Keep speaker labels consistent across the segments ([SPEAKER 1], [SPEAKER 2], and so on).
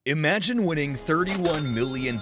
[SPEAKER 1] Imagine winning $31 million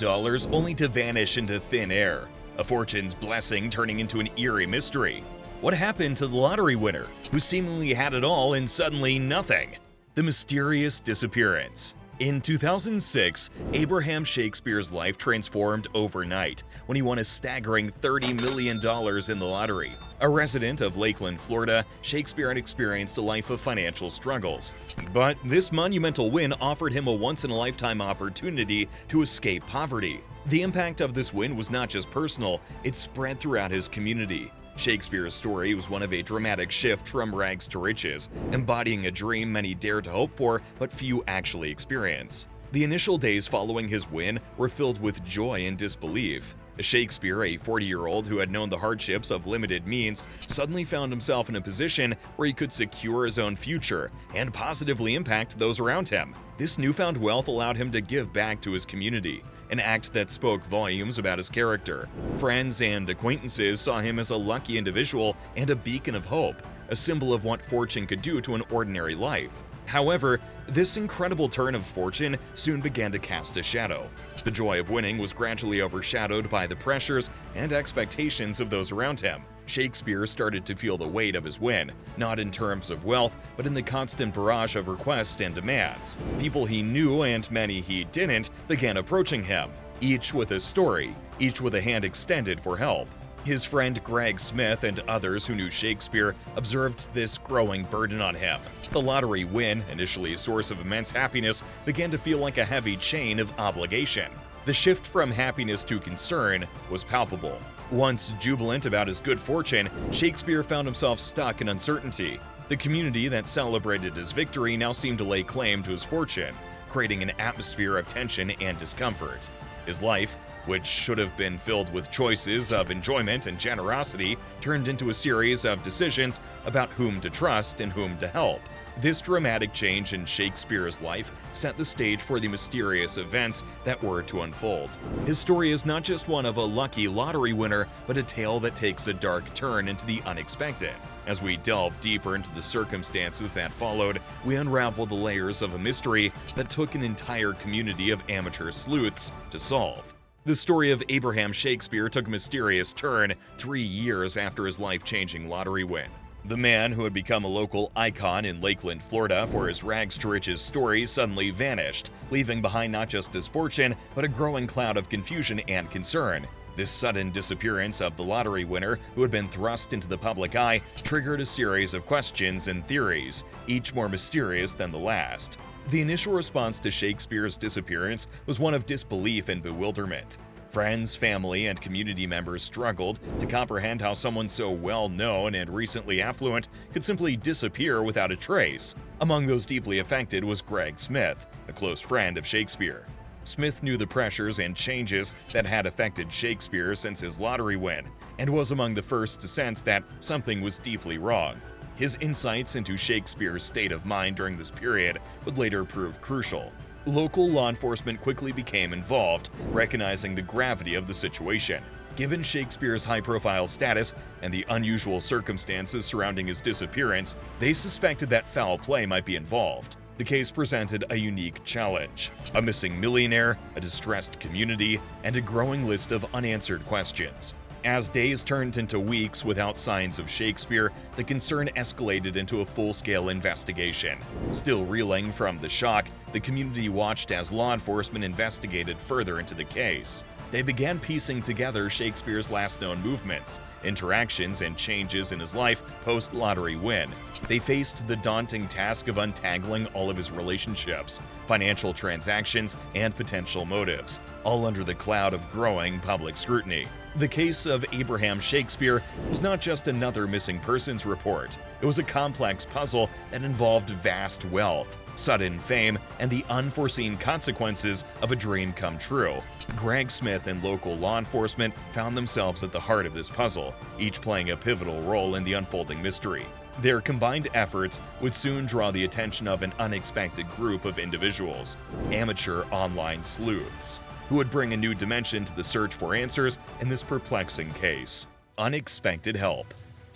[SPEAKER 1] only to vanish into thin air. A fortune's blessing turning into an eerie mystery. What happened to the lottery winner, who seemingly had it all and suddenly nothing? The mysterious disappearance. In 2006, Abraham Shakespeare's life transformed overnight when he won a staggering $30 million in the lottery. A resident of Lakeland, Florida, Shakespeare had experienced a life of financial struggles. But this monumental win offered him a once-in-a-lifetime opportunity to escape poverty. The impact of this win was not just personal, it spread throughout his community. Shakespeare's story was one of a dramatic shift from rags to riches, embodying a dream many dare to hope for but few actually experience. The initial days following his win were filled with joy and disbelief. Shakespeare, a 40-year-old who had known the hardships of limited means, suddenly found himself in a position where he could secure his own future and positively impact those around him. This newfound wealth allowed him to give back to his community, an act that spoke volumes about his character. Friends and acquaintances saw him as a lucky individual and a beacon of hope, a symbol of what fortune could do to an ordinary life. However, this incredible turn of fortune soon began to cast a shadow. The joy of winning was gradually overshadowed by the pressures and expectations of those around him. Shakespeare started to feel the weight of his win, not in terms of wealth, but in the constant barrage of requests and demands. People he knew and many he didn't began approaching him, each with a story, each with a hand extended for help. His friend Greg Smith and others who knew Shakespeare observed this growing burden on him. The lottery win, initially a source of immense happiness, began to feel like a heavy chain of obligation. The shift from happiness to concern was palpable. Once jubilant about his good fortune, Shakespeare found himself stuck in uncertainty. The community that celebrated his victory now seemed to lay claim to his fortune, creating an atmosphere of tension and discomfort. His life, which should have been filled with choices of enjoyment and generosity, turned into a series of decisions about whom to trust and whom to help. This dramatic change in Shakespeare's life set the stage for the mysterious events that were to unfold. His story is not just one of a lucky lottery winner, but a tale that takes a dark turn into the unexpected. As we delve deeper into the circumstances that followed, we unravel the layers of a mystery that took an entire community of amateur sleuths to solve. The story of Abraham Shakespeare took a mysterious turn 3 years after his life-changing lottery win. The man who had become a local icon in Lakeland, Florida for his rags-to-riches story suddenly vanished, leaving behind not just his fortune, but a growing cloud of confusion and concern. This sudden disappearance of the lottery winner, who had been thrust into the public eye, triggered a series of questions and theories, each more mysterious than the last. The initial response to Shakespeare's disappearance was one of disbelief and bewilderment. Friends, family, and community members struggled to comprehend how someone so well-known and recently affluent could simply disappear without a trace. Among those deeply affected was Greg Smith, a close friend of Shakespeare. Smith knew the pressures and changes that had affected Shakespeare since his lottery win, and was among the first to sense that something was deeply wrong. His insights into Shakespeare's state of mind during this period would later prove crucial. Local law enforcement quickly became involved, recognizing the gravity of the situation. Given Shakespeare's high-profile status and the unusual circumstances surrounding his disappearance, they suspected that foul play might be involved. The case presented a unique challenge: a missing millionaire, a distressed community, and a growing list of unanswered questions. As days turned into weeks without signs of Shakespeare, the concern escalated into a full-scale investigation. Still reeling from the shock, the community watched as law enforcement investigated further into the case. They began piecing together Shakespeare's last known movements, interactions, and changes in his life post-lottery win. They faced the daunting task of untangling all of his relationships, financial transactions, and potential motives, all under the cloud of growing public scrutiny. The case of Abraham Shakespeare was not just another missing persons report. It was a complex puzzle that involved vast wealth, sudden fame, and the unforeseen consequences of a dream come true. Greg Smith and local law enforcement found themselves at the heart of this puzzle, each playing a pivotal role in the unfolding mystery. Their combined efforts would soon draw the attention of an unexpected group of individuals, amateur online sleuths, who would bring a new dimension to the search for answers in this perplexing case. Unexpected help.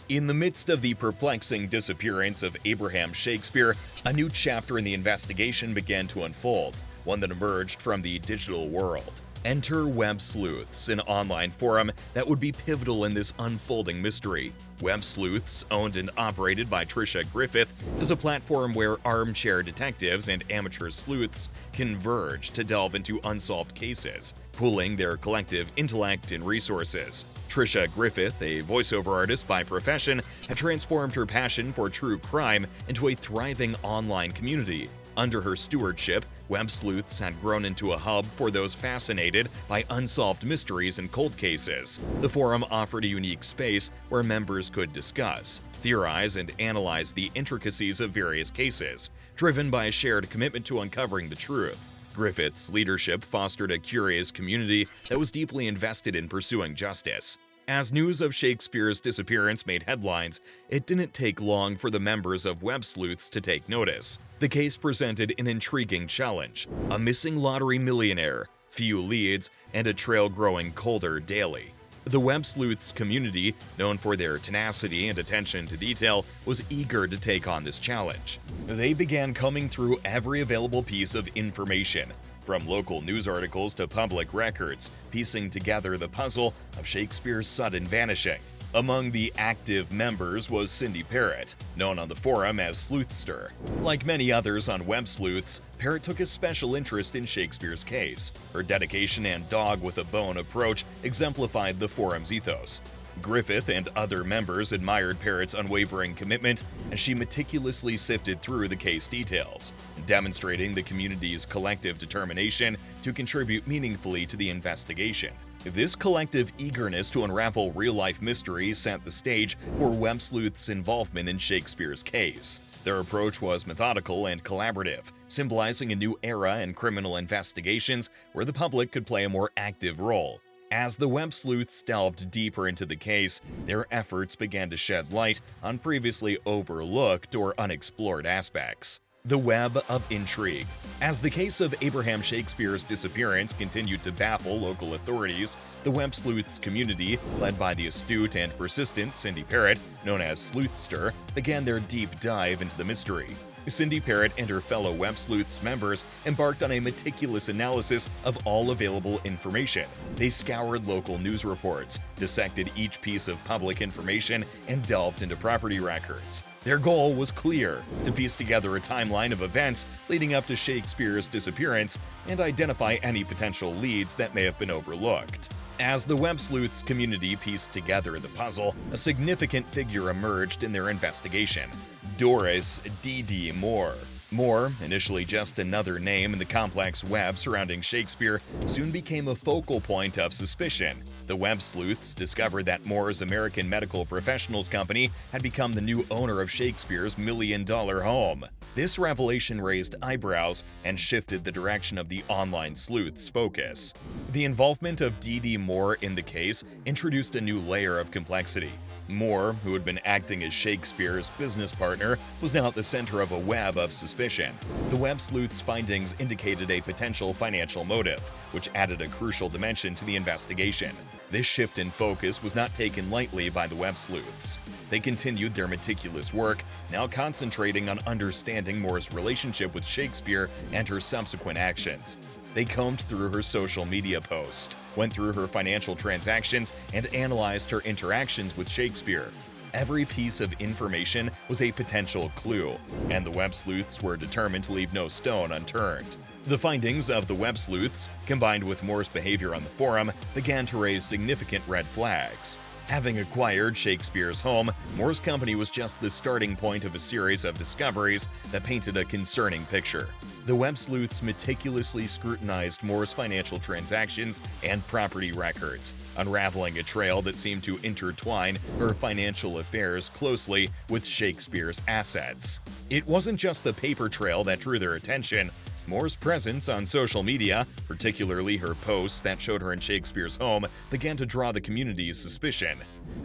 [SPEAKER 1] In the midst of the perplexing disappearance of Abraham Shakespeare, a new chapter in the investigation began to unfold. one that emerged from the digital world. Enter Web Sleuths, an online forum that would be pivotal in this unfolding mystery. Web Sleuths, owned and operated by Trisha Griffith, is a platform where armchair detectives and amateur sleuths converge to delve into unsolved cases, pooling their collective intellect and resources. Trisha Griffith, a voiceover artist by profession, had transformed her passion for true crime into a thriving online community. Under her stewardship, Web Sleuths had grown into a hub for those fascinated by unsolved mysteries and cold cases. The forum offered a unique space where members could discuss, theorize, and analyze the intricacies of various cases, driven by a shared commitment to uncovering the truth. Griffith's leadership fostered a curious community that was deeply invested in pursuing justice. As news of Shakespeare's disappearance made headlines, it didn't take long for the members of Web Sleuths to take notice. The case presented an intriguing challenge: a missing lottery millionaire, few leads, and a trail growing colder daily. The Web Sleuths community, known for their tenacity and attention to detail, was eager to take on this challenge. They began combing through every available piece of information, from local news articles to public records, piecing together the puzzle of Shakespeare's sudden vanishing. Among the active members was Cindy Parrott, known on the forum as Sleuthster. Like many others on Web Sleuths, Parrott took a special interest in Shakespeare's case. Her dedication and dog-with-a-bone approach exemplified the forum's ethos. Griffith and other members admired Parrott's unwavering commitment as she meticulously sifted through the case details, demonstrating the community's collective determination to contribute meaningfully to the investigation. This collective eagerness to unravel real-life mysteries set the stage for Web Sleuth's involvement in Shakespeare's case. Their approach was methodical and collaborative, symbolizing a new era in criminal investigations where the public could play a more active role. As the Web Sleuths delved deeper into the case, their efforts began to shed light on previously overlooked or unexplored aspects. The Web of Intrigue. As the case of Abraham Shakespeare's disappearance continued to baffle local authorities, the Web Sleuths community, led by the astute and persistent Cindy Parrott, known as Sleuthster, began their deep dive into the mystery. Cindy Parrott and her fellow Web Sleuths members embarked on a meticulous analysis of all available information. They scoured local news reports, dissected each piece of public information, and delved into property records. Their goal was clear: to piece together a timeline of events leading up to Shakespeare's disappearance and identify any potential leads that may have been overlooked. As the Web Sleuths community pieced together the puzzle, a significant figure emerged in their investigation: Doris D.D. Moore. Moore, initially just another name in the complex web surrounding Shakespeare, soon became a focal point of suspicion. The Web Sleuths discovered that Moore's American Medical Professionals Company had become the new owner of Shakespeare's million-dollar home. This revelation raised eyebrows and shifted the direction of the online sleuths' focus. The involvement of D.D. Moore in the case introduced a new layer of complexity. Moore, who had been acting as Shakespeare's business partner, was now at the center of a web of suspicion. The Web Sleuths' findings indicated a potential financial motive, which added a crucial dimension to the investigation. This shift in focus was not taken lightly by the Web Sleuths. They continued their meticulous work, now concentrating on understanding Moore's relationship with Shakespeare and her subsequent actions. They combed through her social media posts, went through her financial transactions, and analyzed her interactions with Shakespeare. Every piece of information was a potential clue, and the Web Sleuths were determined to leave no stone unturned. The findings of the Web Sleuths, combined with Moore's behavior on the forum, began to raise significant red flags. Having acquired Shakespeare's home, Moore's company was just the starting point of a series of discoveries that painted a concerning picture. The Web Sleuths meticulously scrutinized Moore's financial transactions and property records, unraveling a trail that seemed to intertwine her financial affairs closely with Shakespeare's assets. It wasn't just the paper trail that drew their attention. Moore's presence on social media, particularly her posts that showed her in Shakespeare's home, began to draw the community's suspicion.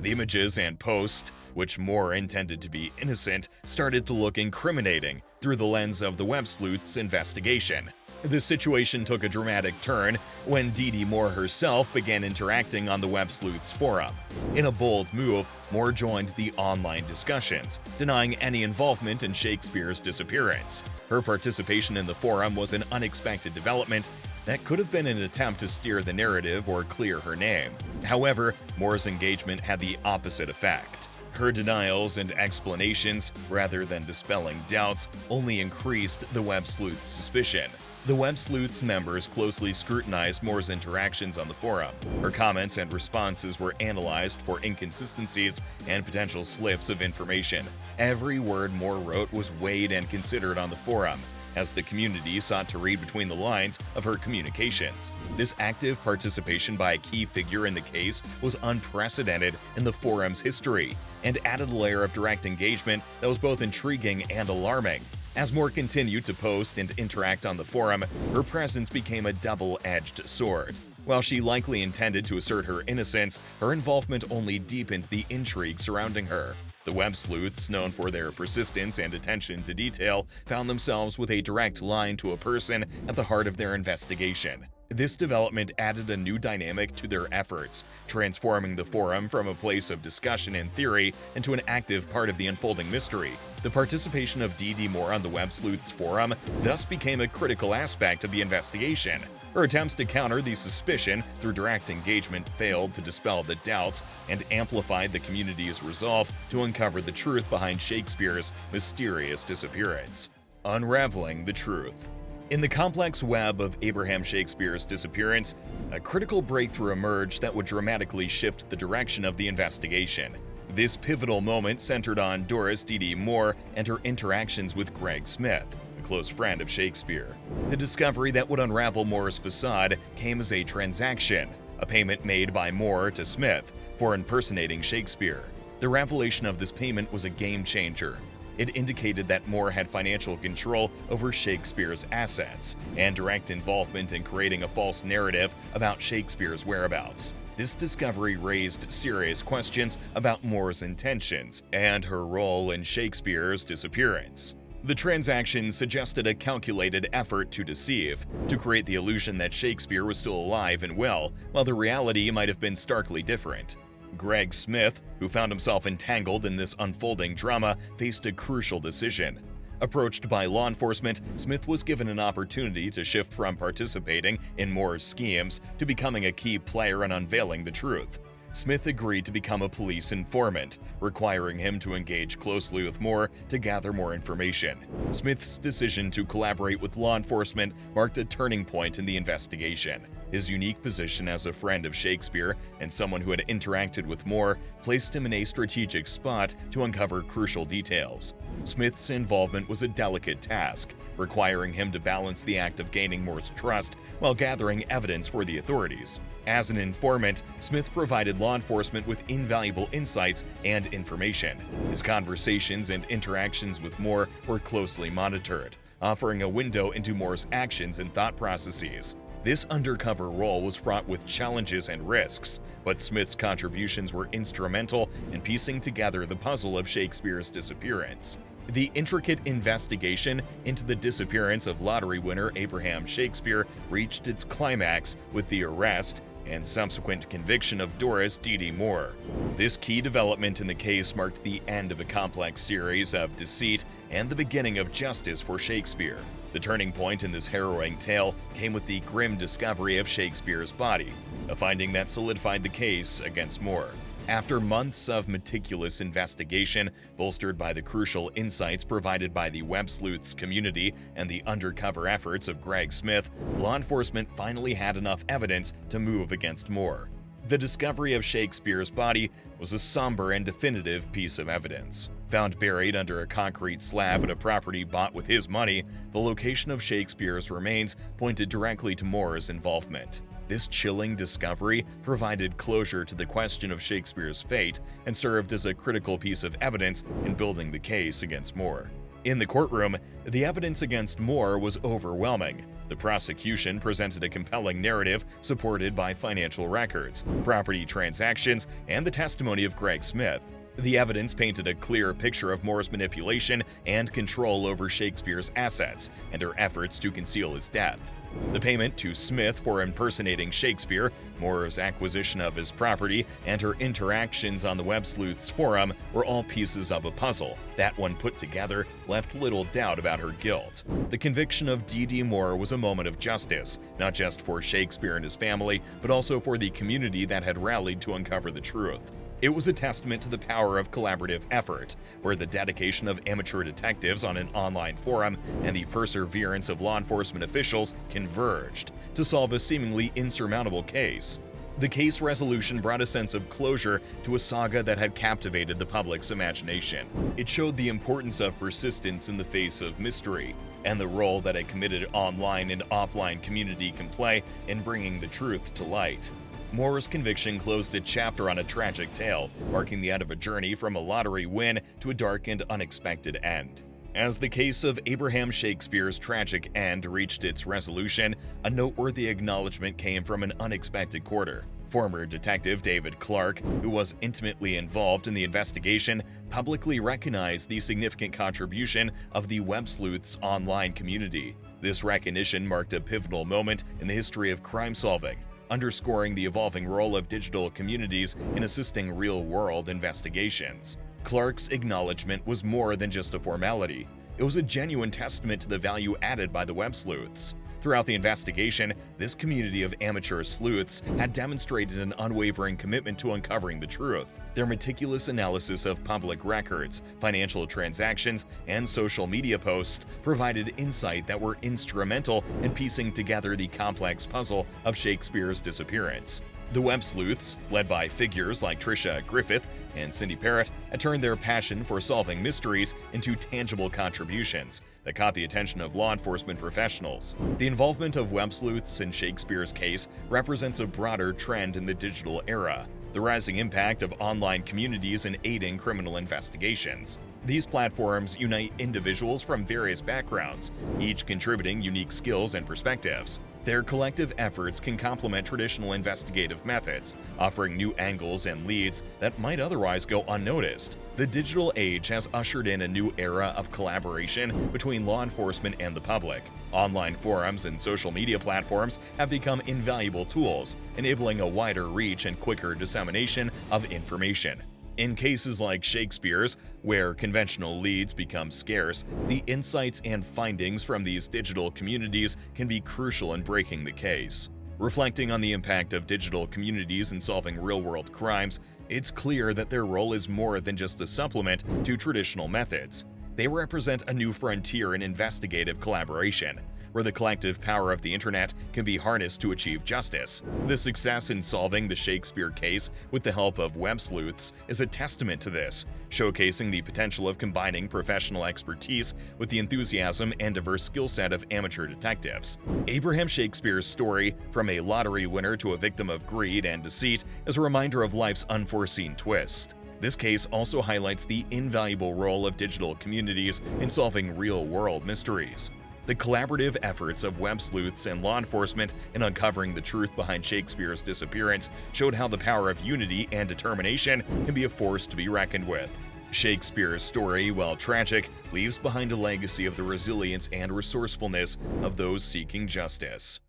[SPEAKER 1] The images and posts, which Moore intended to be innocent, started to look incriminating through the lens of the Web Sleuths' investigation. The situation took a dramatic turn when Dee Dee Moore herself began interacting on the Web Sleuths forum. In a bold move, Moore joined the online discussions, denying any involvement in Shakespeare's disappearance. Her participation in the forum was an unexpected development that could have been an attempt to steer the narrative or clear her name. However, Moore's engagement had the opposite effect. Her denials and explanations, rather than dispelling doubts, only increased the Web Sleuth's suspicion. The Web Sleuths members closely scrutinized Moore's interactions on the forum. Her comments and responses were analyzed for inconsistencies and potential slips of information. Every word Moore wrote was weighed and considered on the forum, as the community sought to read between the lines of her communications. This active participation by a key figure in the case was unprecedented in the forum's history, and added a layer of direct engagement that was both intriguing and alarming. As Moore continued to post and interact on the forum, her presence became a double-edged sword. While she likely intended to assert her innocence, her involvement only deepened the intrigue surrounding her. The Web Sleuths, known for their persistence and attention to detail, found themselves with a direct line to a person at the heart of their investigation. This development added a new dynamic to their efforts, transforming the forum from a place of discussion and theory into an active part of the unfolding mystery. The participation of Dee Dee Moore on the Web Sleuths forum thus became a critical aspect of the investigation. Her attempts to counter the suspicion through direct engagement failed to dispel the doubts and amplified the community's resolve to uncover the truth behind Shakespeare's mysterious disappearance. Unraveling the truth. In the complex web of Abraham Shakespeare's disappearance, a critical breakthrough emerged that would dramatically shift the direction of the investigation. This pivotal moment centered on Doris Dee Dee Moore and her interactions with Greg Smith, a close friend of Shakespeare. The discovery that would unravel Moore's facade came as a transaction, a payment made by Moore to Smith for impersonating Shakespeare. The revelation of this payment was a game changer. It indicated that Moore had financial control over Shakespeare's assets and direct involvement in creating a false narrative about Shakespeare's whereabouts. This discovery raised serious questions about Moore's intentions and her role in Shakespeare's disappearance. The transaction suggested a calculated effort to deceive, to create the illusion that Shakespeare was still alive and well, while the reality might have been starkly different. Greg Smith, who found himself entangled in this unfolding drama, faced a crucial decision. Approached by law enforcement, Smith was given an opportunity to shift from participating in Moore's schemes to becoming a key player in unveiling the truth. Smith agreed to become a police informant, requiring him to engage closely with Moore to gather more information. Smith's decision to collaborate with law enforcement marked a turning point in the investigation. His unique position as a friend of Shakespeare and someone who had interacted with Moore placed him in a strategic spot to uncover crucial details. Smith's involvement was a delicate task, requiring him to balance the act of gaining Moore's trust while gathering evidence for the authorities. As an informant, Smith provided law enforcement with invaluable insights and information. His conversations and interactions with Moore were closely monitored, offering a window into Moore's actions and thought processes. This undercover role was fraught with challenges and risks, but Smith's contributions were instrumental in piecing together the puzzle of Shakespeare's disappearance. The intricate investigation into the disappearance of lottery winner Abraham Shakespeare reached its climax with the arrest and subsequent conviction of Doris Dee Dee Moore. This key development in the case marked the end of a complex series of deceit and the beginning of justice for Shakespeare. The turning point in this harrowing tale came with the grim discovery of Shakespeare's body, a finding that solidified the case against Moore. After months of meticulous investigation, bolstered by the crucial insights provided by the Web Sleuths community and the undercover efforts of Greg Smith, law enforcement finally had enough evidence to move against Moore. The discovery of Shakespeare's body was a somber and definitive piece of evidence. Found buried under a concrete slab at a property bought with his money, the location of Shakespeare's remains pointed directly to Moore's involvement. This chilling discovery provided closure to the question of Shakespeare's fate and served as a critical piece of evidence in building the case against Moore. In the courtroom, the evidence against Moore was overwhelming. The prosecution presented a compelling narrative supported by financial records, property transactions, and the testimony of Greg Smith. The evidence painted a clear picture of Moore's manipulation and control over Shakespeare's assets and her efforts to conceal his death. The payment to Smith for impersonating Shakespeare, Moore's acquisition of his property, and her interactions on the Web Sleuths forum were all pieces of a puzzle that, when put together, left little doubt about her guilt. The conviction of D.D. Moore was a moment of justice, not just for Shakespeare and his family, but also for the community that had rallied to uncover the truth. It was a testament to the power of collaborative effort, where the dedication of amateur detectives on an online forum and the perseverance of law enforcement officials converged to solve a seemingly insurmountable case. The case resolution brought a sense of closure to a saga that had captivated the public's imagination. It showed the importance of persistence in the face of mystery, and the role that a committed online and offline community can play in bringing the truth to light. Moore's conviction closed a chapter on a tragic tale, marking the end of a journey from a lottery win to a dark and unexpected end. As the case of Abraham Shakespeare's tragic end reached its resolution, a noteworthy acknowledgement came from an unexpected quarter. Former detective David Clark, who was intimately involved in the investigation, publicly recognized the significant contribution of the Web Sleuths online community. This recognition marked a pivotal moment in the history of crime solving, underscoring the evolving role of digital communities in assisting real-world investigations. Clark's acknowledgement was more than just a formality. It was a genuine testament to the value added by the Web Sleuths. Throughout the investigation, this community of amateur sleuths had demonstrated an unwavering commitment to uncovering the truth. Their meticulous analysis of public records, financial transactions, and social media posts provided insight that were instrumental in piecing together the complex puzzle of Shakespeare's disappearance. The Web Sleuths, led by figures like Tricia Griffith and Cindy Parrott, had turned their passion for solving mysteries into tangible contributions that caught the attention of law enforcement professionals. The involvement of Web Sleuths in Shakespeare's case represents a broader trend in the digital era: the rising impact of online communities in aiding criminal investigations. These platforms unite individuals from various backgrounds, each contributing unique skills and perspectives. Their collective efforts can complement traditional investigative methods, offering new angles and leads that might otherwise go unnoticed. The digital age has ushered in a new era of collaboration between law enforcement and the public. Online forums and social media platforms have become invaluable tools, enabling a wider reach and quicker dissemination of information. In cases like Shakespeare's, where conventional leads become scarce, the insights and findings from these digital communities can be crucial in breaking the case. Reflecting on the impact of digital communities in solving real-world crimes, it's clear that their role is more than just a supplement to traditional methods. They represent a new frontier in investigative collaboration, where the collective power of the internet can be harnessed to achieve justice. The success in solving the Shakespeare case with the help of Web Sleuths is a testament to this, showcasing the potential of combining professional expertise with the enthusiasm and diverse skill set of amateur detectives. Abraham Shakespeare's story, from a lottery winner to a victim of greed and deceit, is a reminder of life's unforeseen twist. This case also highlights the invaluable role of digital communities in solving real-world mysteries. The collaborative efforts of Web Sleuths and law enforcement in uncovering the truth behind Shakespeare's disappearance showed how the power of unity and determination can be a force to be reckoned with. Shakespeare's story, while tragic, leaves behind a legacy of the resilience and resourcefulness of those seeking justice.